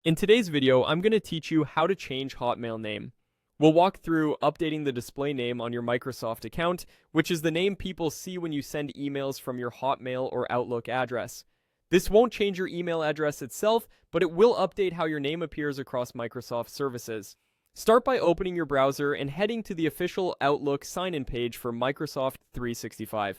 In today's video, I'm going to teach you how to change Hotmail name. We'll walk through updating the display name on your Microsoft account, which is the name people see when you send emails from your Hotmail or Outlook address. This won't change your email address itself, but it will update how your name appears across Microsoft services. Start by opening your browser and heading to the official Outlook sign-in page for Microsoft 365.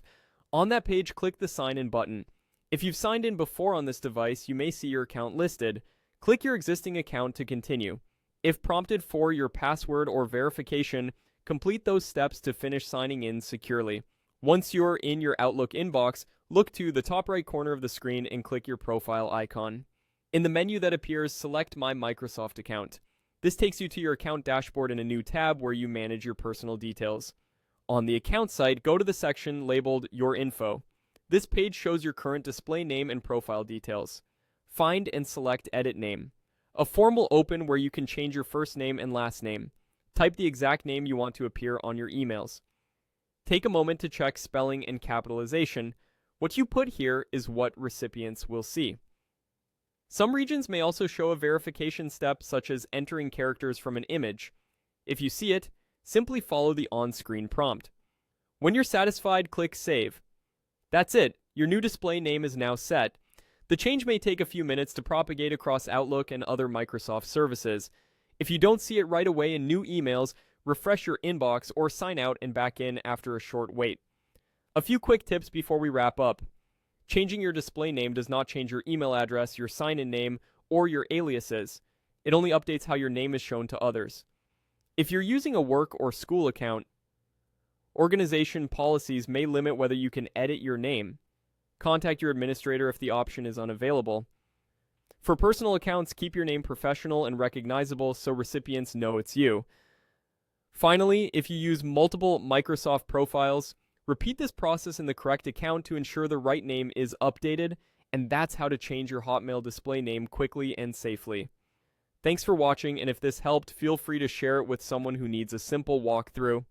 On that page, click the Sign In button. If you've signed in before on this device, you may see your account listed. Click your existing account to continue. If prompted for your password or verification, complete those steps to finish signing in securely. Once you're in your Outlook inbox, look to the top right corner of the screen and click your profile icon. In the menu that appears, select My Microsoft Account. This takes you to your account dashboard in a new tab where you manage your personal details. On the account site, go to the section labeled Your Info. This page shows your current display name and profile details. Find and select Edit Name. A form will open where you can change your first name and last name. Type the exact name you want to appear on your emails. Take a moment to check spelling and capitalization. What you put here is what recipients will see. Some regions may also show a verification step such as entering characters from an image. If you see it, simply follow the on-screen prompt. When you're satisfied, click Save. That's it. Your new display name is now set. The change may take a few minutes to propagate across Outlook and other Microsoft services. If you don't see it right away in new emails, refresh your inbox or sign out and back in after a short wait. A few quick tips before we wrap up. Changing your display name does not change your email address, your sign-in name, or your aliases. It only updates how your name is shown to others. If you're using a work or school account, organization policies may limit whether you can edit your name. Contact your administrator if the option is unavailable. For personal accounts, keep your name professional and recognizable so recipients know it's you. Finally, if you use multiple Microsoft profiles, repeat this process in the correct account to ensure the right name is updated, and that's how to change your Hotmail display name quickly and safely. Thanks for watching, and if this helped, feel free to share it with someone who needs a simple walkthrough.